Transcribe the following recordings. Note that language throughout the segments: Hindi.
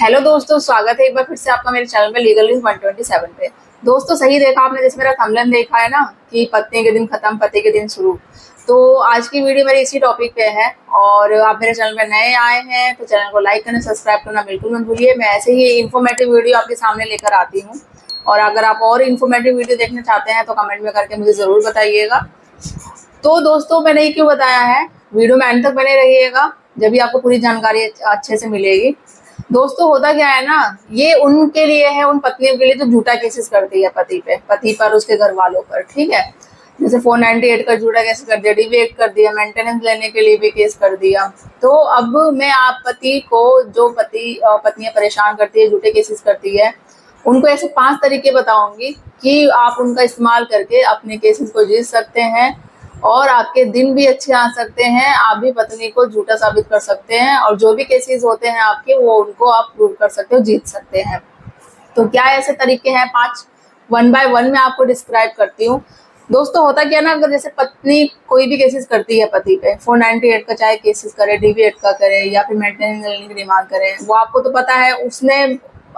हेलो दोस्तों, स्वागत है एक बार फिर से आपका मेरे चैनल पे लीगल न्यूज 127 पे। दोस्तों सही देखा आपने, जैसे मेरा थंबनेल देखा है ना कि पत्नी के दिन खत्म पति के दिन शुरू। तो आज की वीडियो मेरी इसी टॉपिक पे है और आप मेरे चैनल पे नए आए हैं तो चैनल को लाइक करना, सब्सक्राइब करना बिल्कुल मत भूलिए। मैं ऐसे ही इन्फॉर्मेटिव वीडियो आपके सामने लेकर आती हूँ और अगर आप और इन्फॉर्मेटिव वीडियो देखना चाहते हैं तो कमेंट में करके मुझे ज़रूर बताइएगा। तो दोस्तों मैंने ये क्यों बताया है, वीडियो में एंड तक बने रहिएगा जब भी आपको पूरी जानकारी अच्छे से मिलेगी। दोस्तों होता क्या है ना, ये उनके लिए है, उन पत्नियों के लिए जो झूठा केसेस करती है पति पर उसके घर वालों पर, ठीक है। जैसे 498 का झूठा केस कर दिया, DV8 कर दिया, मेंटेनेंस लेने के लिए भी केस कर दिया। तो अब मैं आप पति को, जो पत्नियां परेशान करती है, झूठे केसेस करती है, उनको ऐसे 5 तरीके बताऊंगी कि आप उनका इस्तेमाल करके अपने केसेस को जीत सकते हैं और आपके दिन भी अच्छे आ सकते हैं। आप भी पत्नी को झूठा साबित कर सकते हैं और जो भी केसेस होते हैं आपके, वो उनको आप प्रूव कर सकते हो, जीत सकते हैं। तो क्या ऐसे तरीके हैं 5, 1 बाय 1 में आपको डिस्क्राइब करती हूँ। दोस्तों होता क्या ना, अगर जैसे पत्नी कोई भी केसेस करती है पति पे, 498 का चाहे केसेस करे, DV8 का करे या फिर मेंटेनेंस लेने की डिमांड करे, वो आपको तो पता है उसने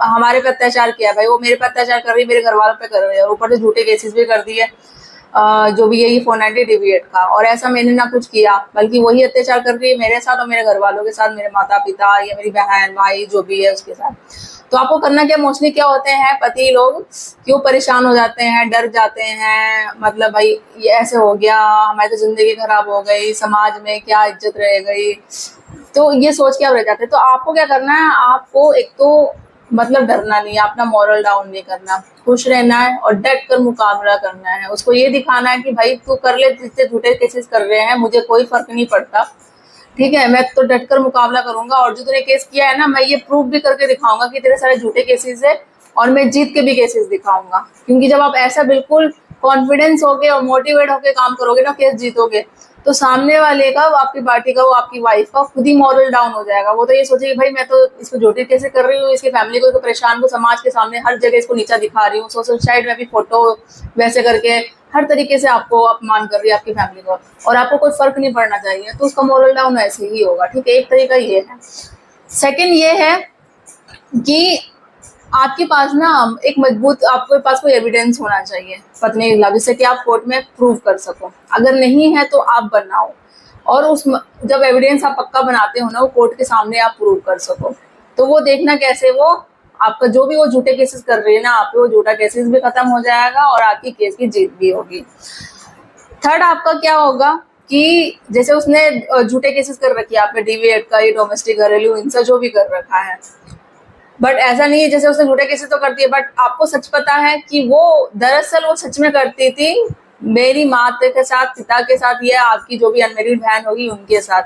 हमारे पे अत्याचार किया, भाई वो मेरे पे अत्याचार कर रही है, मेरे घर वालों पे कर रही है और ऊपर से झूठे केसेस भी कर दिए। जो भी यही 490 DV8 का, और ऐसा मैंने ना कुछ किया, बल्कि वही अत्याचार कर रही है मेरे साथ और मेरे घर वालों के साथ, मेरे माता पिता या मेरी बहन भाई जो भी है उसके साथ। तो आपको करना क्या, मोस्टली क्या होते हैं पति लोग क्यों परेशान हो जाते हैं, डर जाते हैं, मतलब भाई ये ऐसे हो गया, हमारी तो जिंदगी खराब हो गई, समाज में क्या इज्जत रह गई, तो ये सोच के आप रह जाते हैं। तो आपको क्या करना है, आपको एक तो मतलब डरना नहीं है, अपना मॉरल डाउन नहीं करना, खुश रहना है और डट कर मुकाबला करना है। उसको ये दिखाना है कि भाई तू कर ले, जितने झूठे केसेस कर रहे हैं मुझे कोई फर्क नहीं पड़ता, ठीक है, मैं तो डट कर मुकाबला करूंगा और जो तूने केस किया है ना, मैं ये प्रूफ भी करके दिखाऊंगा कि तेरे सारे झूठे केसेस है और मैं जीत के भी केसेस दिखाऊंगा। क्योंकि जब आप ऐसा बिल्कुल कॉन्फिडेंस होके और मोटिवेट होके काम करोगे ना, केस जीतोगे, तो सामने वाले का, वो आपकी पार्टी का, वो आपकी वाइफ का खुद ही मॉरल डाउन हो जाएगा। वो तो ये सोचेगी भाई मैं तो इसको झूठे कैसे कर रही हूँ, इसकी फैमिली को परेशान को, समाज के सामने हर जगह इसको नीचा दिखा रही हूँ, सोशल साइट में भी फोटो वैसे करके हर तरीके से आपको अपमान कर रही है आपकी फैमिली को, और आपको कोई फर्क नहीं पड़ना चाहिए, तो उसका मॉरल डाउन ऐसे ही होगा, ठीक है। एक तरीका ये है। सेकंड ये है कि आपके पास ना एक मजबूत, आपके पास कोई एविडेंस होना चाहिए पत्नी के खिलाफ, जिससे कि आप कोर्ट में प्रूव कर सको। अगर नहीं है तो आप बनाओ, और उस जब एविडेंस आप पक्का बनाते हो ना, वो कोर्ट के सामने आप प्रूव कर सको। तो वो देखना कैसे, वो आपका जो भी वो झूठे केसेस कर रही है ना आप पे, वो झूठा केसेस भी खत्म हो जाएगा और आपकी केस की जीत भी होगी। थर्ड आपका क्या होगा कि जैसे उसने झूठे केसेस कर रखी है आप पे, DV8 का, ये डोमेस्टिक घरेलू हिंसा जो भी कर रखा है, बट ऐसा नहीं है जैसे उसने झूठे केसेस तो करती है, बट आपको सच पता है कि वो दरअसल वो सच में करती थी मेरी माता के साथ, पिता के साथ, या आपकी जो भी अनमेरिड बहन होगी उनके साथ।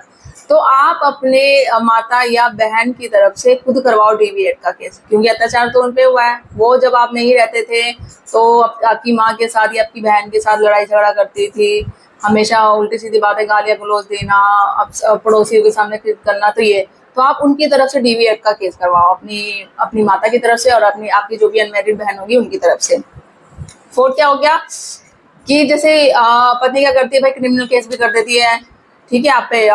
तो आप अपने माता या बहन की तरफ से खुद करवाओ DV8 का केस, क्योंकि अत्याचार तो उन पे हुआ है। वो जब आप नहीं रहते थे तो आपकी माँ के साथ या आपकी बहन के साथ लड़ाई झगड़ा करती थी, हमेशा उल्टी सीधी बातें, गालियाँ गलौज देना, पड़ोसियों के सामने करना, तो ये तो आप उनकी तरफ से DV8 का केस करवाओ, अपनी माता की तरफ से और आपकी जो भी अनमैरिड बहन होगी उनकी तरफ से। फोर्थ क्या हो गया कि जैसे पत्नी क्या करती है भाई, क्रिमिनल केस भी कर देती है, ठीक है, आप पे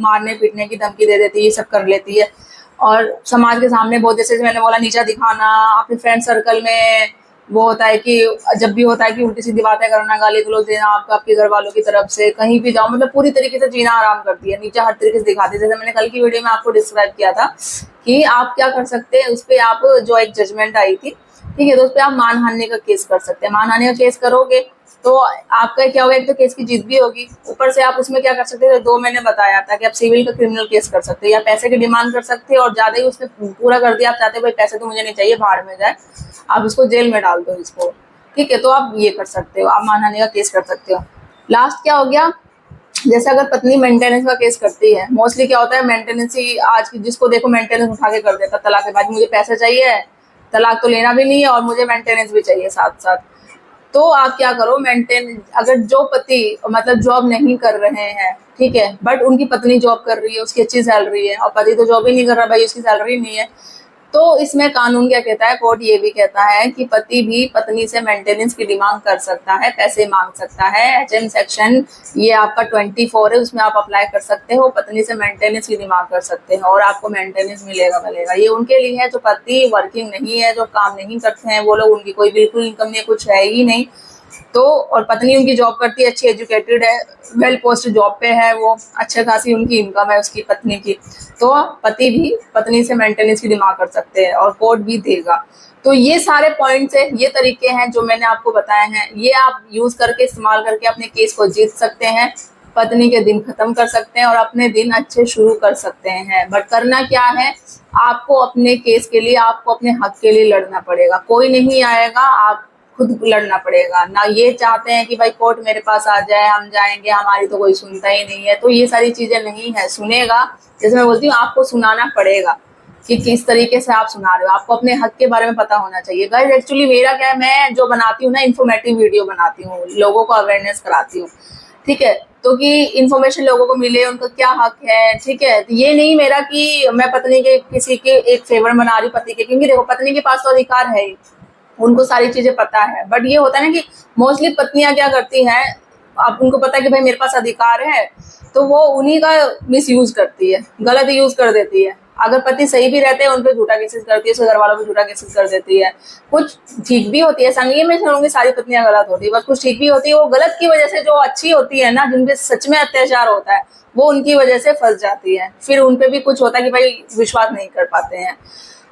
मारने पीटने की धमकी दे देती है, ये सब कर लेती है, और समाज के सामने बहुत, जैसे मैंने बोला, नीचा दिखाना, अपने फ्रेंड सर्कल में वो होता है कि जब भी होता है कि उल्टी सीधी बातें करना, गाली गलौज देना आपके घर वालों की तरफ से, कहीं भी जाओ मतलब पूरी तरीके से जीना आराम करती है, नीचा हर तरीके से दिखाती है। जैसे मैंने कल की वीडियो में आपको डिस्क्राइब किया था कि आप क्या कर सकते हैं, उस पर आप जो एक जजमेंट आई थी, ठीक है, तो उस पर आप मानहानि का केस कर सकते हैं। मानहानि का केस करोगे तो आपका क्या होगा, एक तो केस की जीत भी होगी, ऊपर से आप उसमें क्या कर सकते हैं, 2 मैंने बताया था कि आप सिविल का क्रिमिनल केस कर सकते हैं या पैसे की डिमांड कर सकते हैं, और ज्यादा ही उसने पूरा कर दिया, आप चाहते हो भाई पैसे तो मुझे नहीं चाहिए, भाड़ में जाए, आप इसको जेल में डाल दो इसको, ठीक है, तो आप ये कर सकते हो, आप मानहानि का केस कर सकते हो। लास्ट क्या हो गया, जैसे अगर पत्नी मेंटेनेंस का केस करती है, मोस्टली क्या होता है मेंटेनेंस ही, आज की जिसको देखो मेंटेनेंस उठा के कर देता, तलाक के बाद मुझे पैसे चाहिए, तलाक तो लेना भी नहीं है और मुझे मेंटेनेंस भी चाहिए साथ साथ। तो आप क्या करो, अगर जो पति मतलब जॉब नहीं कर रहे हैं, ठीक है, बट उनकी पत्नी जॉब कर रही है, उसकी अच्छी सैलरी है, और पति तो जॉब ही नहीं कर रहा, भाई उसकी सैलरी नहीं है, तो इसमें कानून क्या कहता है, कोर्ट ये भी कहता है कि पति भी पत्नी से मेंटेनेंस की डिमांड कर सकता है, पैसे मांग सकता है। एचएम सेक्शन ये आपका 24 है, उसमें आप अप्लाई कर सकते हो, पत्नी से मेंटेनेंस की डिमांड कर सकते हो और आपको मेंटेनेंस मिलेगा। ये उनके लिए है जो पति वर्किंग नहीं है, जो काम नहीं करते हैं, वो लोग, उनकी कोई बिल्कुल इनकम नहीं, कुछ है ही नहीं। तो और पत्नी उनकी जॉब करती है, अच्छी एजुकेटेड है, वेल पोस्ट जॉब पे है, वो अच्छे खासी उनकी इनकम है उसकी पत्नी की, तो पति भी पत्नी से मेंटेनेंस की डिमांड कर सकते हैं और कोर्ट भी देगा। तो ये सारे पॉइंट्स है, ये तरीके हैं जो मैंने आपको बताए हैं, ये आप यूज करके, इस्तेमाल करके अपने केस को जीत सकते हैं, पत्नी के दिन खत्म कर सकते हैं और अपने दिन अच्छे शुरू कर सकते हैं। बट करना क्या है, आपको अपने केस के लिए, आपको अपने हक के लिए लड़ना पड़ेगा, कोई नहीं आएगा, आप खुद लड़ना पड़ेगा ना। ये चाहते हैं कि भाई कोर्ट मेरे पास आ जाए, हम जाएंगे, हमारी तो कोई सुनता ही नहीं है, तो ये सारी चीजें नहीं है। सुनेगा, जैसे मैं बोलती हूँ, आपको सुनाना पड़ेगा कि किस तरीके से आप सुना रहे हो, आपको अपने हक के बारे में पता होना चाहिए। गाइस एक्चुअली मेरा क्या है, मैं जो बनाती हूँ ना, इन्फॉर्मेटिव वीडियो बनाती हूँ, लोगों को अवेयरनेस कराती हूँ, ठीक है, तो कि इन्फॉर्मेशन लोगों को मिले, उनका क्या हक है, ठीक है। तो ये नहीं मेरा कि मैं पत्नी के किसी के एक फेवर बना रही पति के, क्योंकि देखो पत्नी के पास तो अधिकार है ही, उनको सारी चीजें पता है। बट ये होता है ना कि मोस्टली पत्नियां क्या करती हैं, अब उनको पता है कि भाई मेरे पास अधिकार है, तो वो उन्हीं का मिस यूज करती है, गलत यूज कर देती है। अगर पति सही भी रहते हैं, उन पर झूठा केसेस करती है, उसके घर वालों पर झूठा केसेस कर देती है। कुछ ठीक भी होती है, ऐसा नहीं है मैं कहूँगी सारी पत्नियां गलत होती है, बस कुछ ठीक भी होती है। वो गलत की वजह से जो अच्छी होती है ना, जिनपे सच में अत्याचार होता है, वो उनकी वजह से फंस जाती है, फिर उनपे भी कुछ होता है कि भाई विश्वास नहीं कर पाते हैं।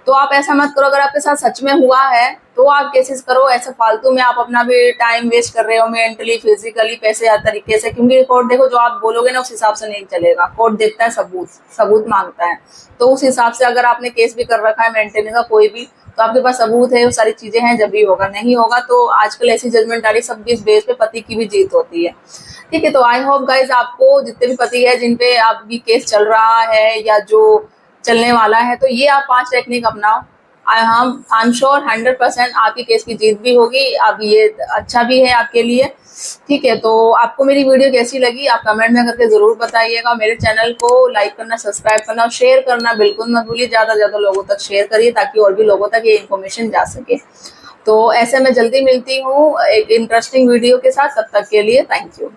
तो आप ऐसा मत करो, अगर आपके साथ सच में हुआ है तो आप केसेस करो, ऐसे फालतू में आप अपना भी टाइम वेस्ट कर रहे हो, मेंटली, फिजिकली, पैसे, हर तरीके से। क्योंकि कोर्ट देखो, जो आप बोलोगे ना उस हिसाब से नहीं चलेगा, कोर्ट देखता है सबूत, सबूत मांगता है। तो उस हिसाब से अगर आपने केस भी कर रखा है मेंटेनेंस का कोई भी, तो आपके पास सबूत है, वो सारी चीजें हैं, जब भी होगा। नहीं होगा तो आजकल ऐसी जजमेंट आ रही, सब इस बेस पे पति की भी जीत होती है, ठीक है। तो आई होप गाइज, आपको जितने भी पति है जिनपे आपकी केस चल रहा है या जो चलने वाला है, तो ये आप 5 टेक्निक अपनाओ। आई एम श्योर 100% आपकी केस की जीत भी होगी। अब ये अच्छा भी है आपके लिए, ठीक है। तो आपको मेरी वीडियो कैसी लगी आप कमेंट में करके जरूर बताइएगा। मेरे चैनल को लाइक करना, सब्सक्राइब करना और शेयर करना बिल्कुल मत भूलिए। ज़्यादा से ज़्यादा लोगों तक शेयर करिए ताकि और भी लोगों तक ये इन्फॉर्मेशन जा सके। तो ऐसे मैं जल्दी मिलती हूँ एक इंटरेस्टिंग वीडियो के साथ, तब तक के लिए थैंक यू।